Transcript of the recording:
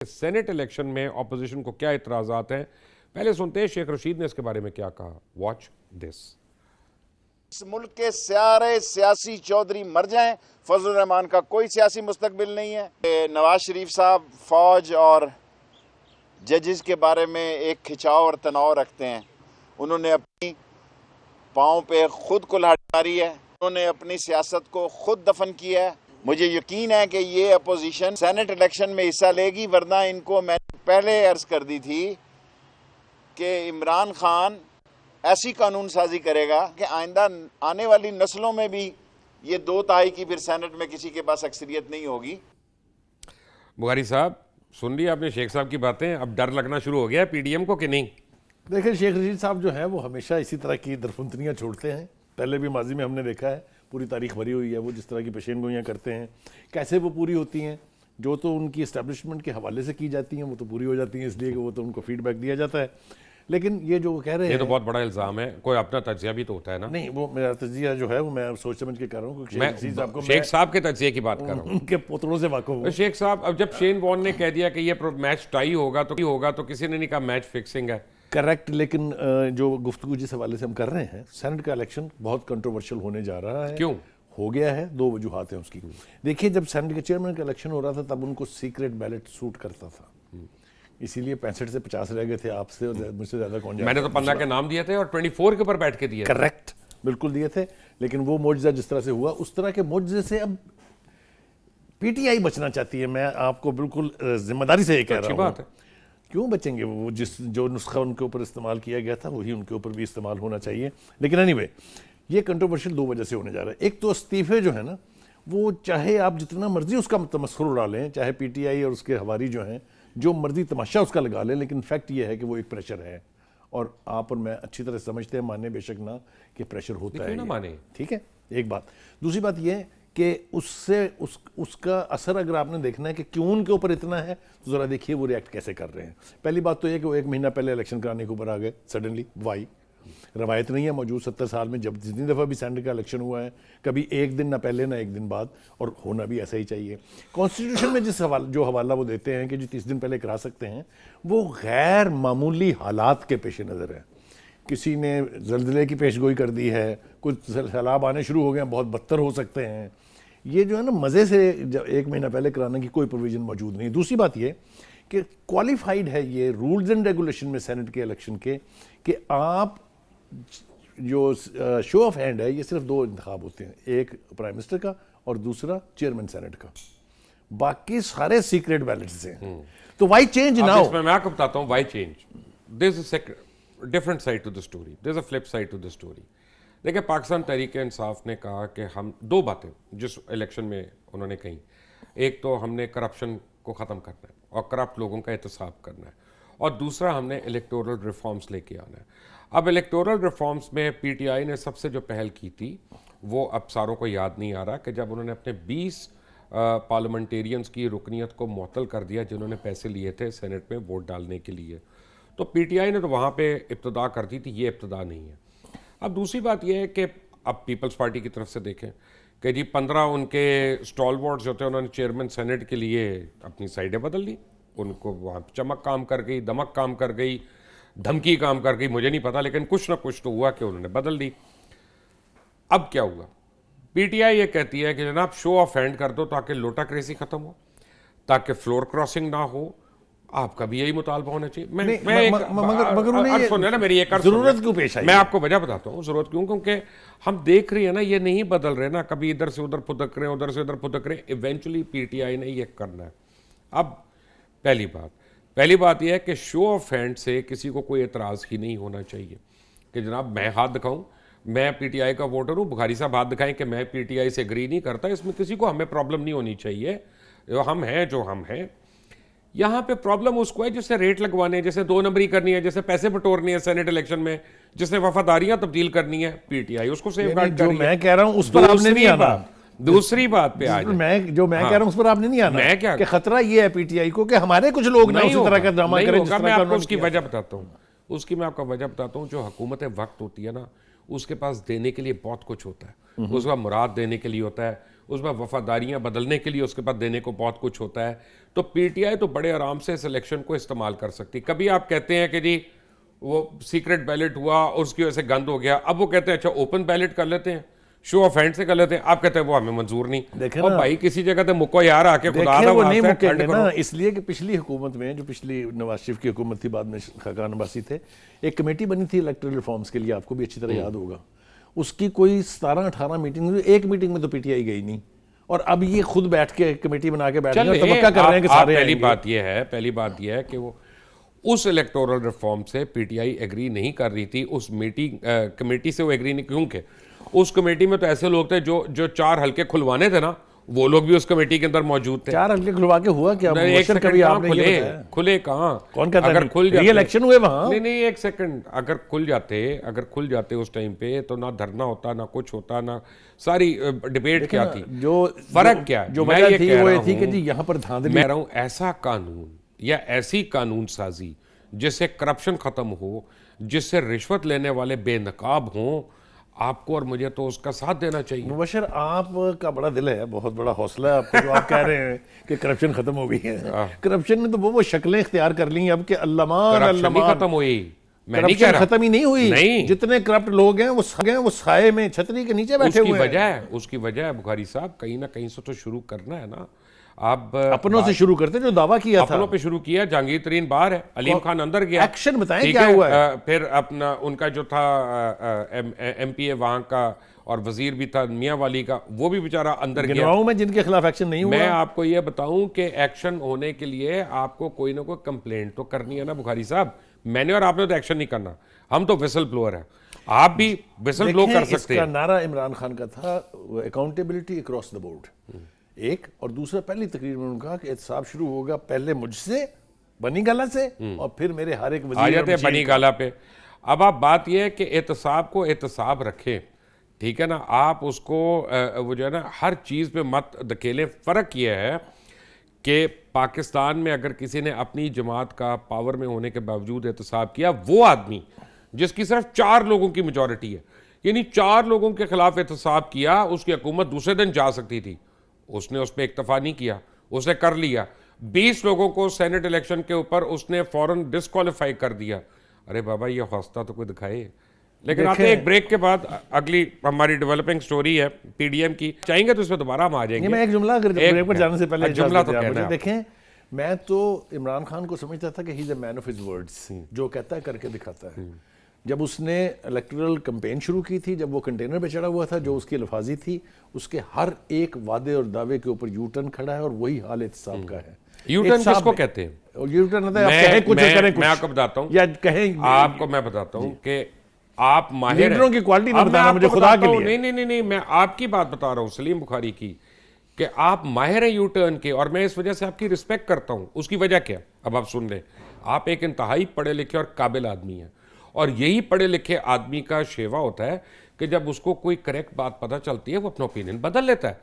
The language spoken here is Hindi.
सेनेट इलेक्शन में ऑपोजिशन को क्या इतराजात हैं, पहले सुनते हैं शेख रशीद ने इसके बारे में क्या कहा। Watch this. इस मुल्क के सारे सियासी चौधरी मर जाएं, फजल रहमान का कोई सियासी मुस्तकबिल नहीं है। नवाज शरीफ साहब फौज और जजेस के बारे में एक खिंचाव और तनाव रखते हैं। उन्होंने अपनी पाँव पे खुद कुल्हाड़ी मारी है, उन्होंने अपनी सियासत को खुद दफन किया है। मुझे यकीन है कि ये अपोजिशन सेनेट इलेक्शन में हिस्सा लेगी, वरना इनको मैंने पहले अर्ज कर दी थी कि इमरान खान ऐसी कानून साजी करेगा कि आइंदा आने वाली नस्लों में भी ये 2/3 की फिर सेनेट में किसी के पास अक्सरियत नहीं होगी। बुखारी साहब, सुन लिया आपने शेख साहब की बातें, अब डर लगना शुरू हो गया है पीडीएम को कि नहीं? देखिए, शेख रशीद साहब जो है वो हमेशा इसी तरह की दरफुंतनियाँ छोड़ते हैं। पहले भी माजी में हमने देखा है, पूरी तारीख भरी हुई है। वो जिस तरह की पेशेनगोइयाँ करते हैं, कैसे वो पूरी होती हैं, जो तो उनकी इस्टेब्लिशमेंट के हवाले से की जाती हैं वो तो पूरी हो जाती हैं, इसलिए कि वो तो उनको फीडबैक दिया जाता है। लेकिन ये जो वो कह रहे हैं, ये तो बहुत बड़ा इल्ज़ाम है। कोई अपना तज्जिया भी तो होता है ना? नहीं, वो मेरा तज्जिया जो है वो मैं सोच समझ के कर रहा हूँ। शेख साहब के तज्जिए की बात कर रहा हूँ। उनके पोतड़ों से वाकिफ हूँ। शेख साहब, अब जब शेन वॉर्न ने कह दिया कि ये मैच टाई होगा तो किसी ने नहीं कहा मैच फिक्सिंग है। करेक्ट, लेकिन जो गुफ्तगू जिस हवाले से हम कर रहे हैं, सेनेट का इलेक्शन बहुत कंट्रोवर्शियल होने जा रहा है। क्यों हो गया है? दो वजूहात हैं उसकी। देखिए, जब सेनेट के चेयरमैन का इलेक्शन हो रहा था तब उनको सीक्रेट बैलेट सूट करता था, इसीलिए 65 से 50 रह गए थे आपसे और मुझसे ज्यादा कौन जाए। मैंने तो 15 के नाम दिए थे और 24 के ऊपर बैठ के दिए। करेक्ट, बिल्कुल दिए थे। लेकिन वो मोजज़ा जिस तरह से हुआ, उस तरह के मोजज़े से अब पीटीआई बचना चाहती है। मैं आपको बिल्कुल जिम्मेदारी से ये कह रहा हूँ। क्यों बचेंगे? वो जो नुस्खा उनके ऊपर इस्तेमाल किया गया था वही उनके ऊपर भी इस्तेमाल होना चाहिए। लेकिन एनीवे, ये कंट्रोवर्शियल दो वजह से होने जा रहा है। एक तो इस्तीफे जो है ना, वो चाहे आप जितना मर्जी उसका तमस्खुर उड़ा लें, चाहे पीटीआई और उसके हवारी जो हैं जो मर्जी तमाशा उसका लगा लें, लेकिन फैक्ट ये है कि वो एक प्रेशर है। और आप और मैं अच्छी तरह समझते हैं, माने बेशक ना, कि प्रेशर होता है, ना माने, ठीक है, एक बात। दूसरी बात ये है कि उससे उसका असर अगर आपने देखना है कि क्यों उनके ऊपर इतना है, तो ज़रा देखिए वो रिएक्ट कैसे कर रहे हैं। पहली बात तो ये कि वो 1 महीना पहले इलेक्शन कराने के ऊपर आ गए सडनली। वाई? रवायत नहीं है मौजूद 70 साल में, जब जितनी दफ़ा भी सेनेट का इलेक्शन हुआ है, कभी एक दिन ना पहले ना एक दिन बाद, और होना भी ऐसा ही चाहिए। कॉन्स्टिट्यूशन में जो हवाला वो देते हैं कि जो 30 दिन पहले करा सकते हैं, वो गैर मामूली हालात के पेश नज़र है। किसी ने ज़ल्ज़ले की पेशगोई कर दी है, कुछ सैलाब आने शुरू हो गए हैं, बहुत बदतर हो सकते हैं। ये जो है ना, मज़े से जब 1 महीना पहले कराने की कोई प्रोविज़न मौजूद नहीं। दूसरी बात ये कि क्वालिफाइड है ये रूल्स एंड रेगुलेशन में सेनेट के इलेक्शन के, कि आप जो शो ऑफ हैंड है, ये सिर्फ 2 इंतखाब होते हैं, एक प्राइम मिनिस्टर का और दूसरा चेयरमैन सेनेट का। बाकी सारे सीक्रेट बैलेट्स हैं। तो व्हाई चेंज नाउ? मैं आपको बताता हूं why change. There is a different side to the story, there is a flip side to the story. देखिए, पाकिस्तान तहरीक-ए-इंसाफ ने कहा कि हम 2 बातें जिस इलेक्शन में उन्होंने कही, एक तो हमने करप्शन को ख़त्म करना है और करप्ट लोगों का एहतसाब करना है, और दूसरा हमने इलेक्टोरल रिफॉर्म्स लेके आना है। अब इलेक्टोरल रिफॉर्म्स में पीटीआई ने सबसे जो पहल की थी, वो अब सारों को याद नहीं आ रहा, कि जब उन्होंने अपने 20 पार्लियामेंटेरियंस की रुकनीत को मुअत्तल कर दिया जिन्होंने पैसे लिए थे सेनेट में वोट डालने के लिए, तो पीटीआई ने तो वहाँ पे इब्तदा कर दी थी। ये इब्तदा नहीं है। अब दूसरी बात यह है कि अब पीपल्स पार्टी की तरफ से देखें कि जी 15 उनके स्टॉलवर्ड्स जो थे, उन्होंने चेयरमैन सेनेट के लिए अपनी साइडें बदल ली। उनको वहाँ चमक काम कर गई, दमक काम कर गई, धमकी काम कर गई, मुझे नहीं पता, लेकिन कुछ ना कुछ तो हुआ कि उन्होंने बदल दी। अब क्या हुआ? पीटीआई ये कहती है कि जनाब शो ऑफ हैंड कर दो ताकि लोटाक्रेसी खत्म हो, ताकि फ्लोर क्रॉसिंग ना हो। आपका भी यही मुतालबा होना चाहिए। जरूरत क्यों पेश आई? मैं आपको वजह बताता हूँ जरूरत क्यों। क्योंकि हम देख रहे हैं ना, ये नहीं बदल रहे ना, कभी इधर से उधर फुदक रहे, उधर से उधर फुदक रहे। इवेंचुअली पीटीआई ने ये करना है। अब पहली बात यह है कि शो ऑफ हैंड से किसी को कोई एतराज़ ही नहीं होना चाहिए कि जनाब मैं हाथ दिखाऊं, मैं पीटीआई का वोटर हूं, बुखारी साहब हाथ दिखाएं कि मैं पीटीआई से एग्री नहीं करता। इसमें किसी को हमें प्रॉब्लम नहीं होनी चाहिए। हम हैं जो हम हैं। यहाँ पे प्रॉब्लम उसको है जिससे रेट लगवाने, जैसे 2 नंबरी करनी है, जैसे पैसे बटोरनी है सेनेट इलेक्शन में, जिसने वफादारियां तब्दील करनी है, पीटीआई उसको सेफगार्ड कर रही है। मैं कह रहा हूं उस पर आपने नहीं आना। दूसरी बात पे आज मैं कह रहा हूं उस पर आपने नहीं आना। मैं क्या कि खतरा ये है पीटीआई को कि हमारे कुछ लोग ना उसी तरह का ड्रामा करें जिस तरह मैं आपको उसकी वजह बताता हूँ। मैं आपको वजह बताता हूँ। जो हुकूमत वक्त होती है ना, उसके पास देने के लिए बहुत कुछ होता है। उसका मुराद देने के लिए होता है, उसमें वफादारियां बदलने के लिए उसके पास देने को बहुत कुछ होता है। तो पीटीआई तो बड़े आराम से इस इलेक्शन को इस्तेमाल कर सकती। कभी आप कहते हैं कि जी वो सीक्रेट बैलेट हुआ और उसकी वजह से गंद हो गया, अब वो कहते हैं अच्छा ओपन बैलेट कर लेते हैं, शो ऑफ हैंड से कर लेते हैं, आप कहते हैं वो हमें मंजूर नहीं। देखें और ना, भाई किसी जगह तो मुक्को यार आके खुदा देखें ना वो नहीं वास्ता मुकेंगे ठंड ना, करो। इसलिए कि पिछली हुकूमत में, जो पिछली नवाज शरीफ की हुकूमत थी, बाद में खाकान अब्बासी थे, एक कमेटी बनी थी इलेक्टोरल रिफॉर्म्स के लिए, आपको भी अच्छी तरह याद होगा। उसकी कोई 17-18 मीटिंग हुई, एक मीटिंग में तो पीटीआई गई नहीं, और अब ये खुद बैठ के कमेटी बना के बैठ गए और चलिए, तवक्का कर रहे हैं कि सारे पहली आएंगे। बात यह है कि वो उस इलेक्टोरल रिफॉर्म से पीटीआई एग्री नहीं कर रही थी, उस मीटिंग कमेटी से वो एग्री नहीं, क्योंकि उस कमेटी में तो ऐसे लोग थे जो 4 हल्के खुलवाने थे ना, वो लोग भी उस कमेटी के अंदर मौजूद थे। 4 हल्के खुलवा के हुआ क्या? नहीं, एक मुबशर सेकंड, कभी कहाँ आपने खुले? ये बताया? खुले कहाँ? कौन कहता अगर है? खुल जाते, री-इलेक्शन हुए वहाँ? नहीं, एक सेकंड, अगर खुल जाते उस टाइम पे तो ना धरना होता, ना कुछ होता, ना सारी डिबेट क्या थी। जो फर्क क्या है? जो मैं वजह ये थी कह वो रहा ये थी कि हूँ- जी यहाँ पर धांधली। मैं कह रहा हूं ऐसा कानून या ऐसी कानून साजी जिससे करप्शन खत्म हो, जिससे रिश्वत लेने वाले बेनकाब हों, आपको और मुझे तो उसका साथ देना चाहिए। मुबशर, आपका बड़ा दिल है, बहुत बड़ा हौसला है आपको, जो आप कह रहे हैं कि करप्शन खत्म हो गई है। करप्शन ने तो वो शक्लें इख्तियार कर ली हैं अब कि अल्लामान करप्शन नहीं अल्लामान। खत्म हुई, मैं नहीं कह करप्शन रहा खत्म ही नहीं हुई। नहीं। जितने करप्ट लोग हैं वो साए में, छतरी के नीचे बैठे हुए हैं। उसकी वजह है बुखारी साहब, कहीं ना कहीं से तो शुरू करना है ना। आप अपनों से शुरू करते, जो दावा किया था। अपनों पे शुरू किया। जहांगीर तरीन बाहर है, अलीम खान अंदर गया, एक्शन बताएं ठीक क्या हुआ है? फिर अपना उनका जो था एमपीए वहां का और वजीर भी था मियां वाली का, वो भी बेचारा अंदर गया। गिनवाऊं मैं जिनके खिलाफ एक्शन नहीं हुआ? मैं आपको ये बताऊं कि एक्शन होने के लिए आपको कोई ना कोई कंप्लेंट तो करनी है ना बुखारी साहब। मैंने और आपने तो एक्शन नहीं करना, हम तो विसल ब्लोअर है, आप भी विसल ब्लो कर सकते इसका हैं। नारा इमरान खान का था अकाउंटेबिलिटी अक्रॉस द बोर्ड, एक, और दूसरा पहली तकरीर में उन्होंने कहा कि एहतसाब शुरू होगा पहले मुझसे, बनी गाला से, और फिर मेरे हर एक आ वजीर जाते हैं बनी गाला पे। अब आप बात यह है कि एहतसाब को एहतसाब रखें, ठीक है ना, आप उसको वो जो है ना हर चीज़ पे मत धकेलें। फ़र्क यह है कि पाकिस्तान में अगर किसी ने अपनी जमात का पावर में होने के बावजूद एहतसाब किया, वो आदमी जिसकी सिर्फ 4 लोगों की मेजॉरिटी है, यानी 4 लोगों के खिलाफ एहतसाब किया, उसकी हुकूमत दूसरे दिन जा सकती थी, उसने उस पर इक्तफा नहीं किया, उसने कर लिया। 20 लोगों को सेनेट इलेक्शन के ऊपर उसने फौरन डिस्क्वालीफाई कर दिया। अरे बाबा, ये हौसला तो कोई दिखाए। लेकिन आते हैं एक ब्रेक के बाद, अगली हमारी डेवलपिंग स्टोरी है पीडीएम की, चाहेंगे तो इस पर दोबारा हम आ जाएंगे। मैं एक जुमला अगर ब्रेक पर जाने से पहले एक जुमला तो इजाज़त कहना दें है आप। देखें, मैं तो इमरान खान को समझता था कि he is a man of his words, जो कहता है करके दिखाता है। जब उसने इलेक्टोरल कैंपेन शुरू की थी, जब वो कंटेनर पे चढ़ा हुआ था, जो उसकी लफाजी थी, उसके हर एक वादे और दावे के ऊपर यू टर्न खड़ा है, और वही हाल एहतसाब का है। यू टर्न किसको कहते हैं? यू टर्न होता है आप कहें कुछ और करें कुछ। मैं आपको बताता हूँ, या कहें आपको मैं बताता हूँ कि आप माहिर हैं। लीडरों की क्वालिटी नहीं अब मैं बताना मुझे, आपको खुदा बताता के हूँ, लिए। नहीं, मैं आपकी बात बता रहा हूँ सलीम बुखारी की, कि आप माहिर हैं यू टर्न के, और मैं इस वजह से आपकी रिस्पेक्ट करता हूँ। उसकी वजह क्या? अब आप सुन लें, आप एक इंतहाई पढ़े लिखे और काबिल आदमी हैं, और यही पढ़े लिखे आदमी का शेवा होता है कि जब उसको कोई करेक्ट बात पता चलती है वो अपना ओपिनियन बदल लेता है।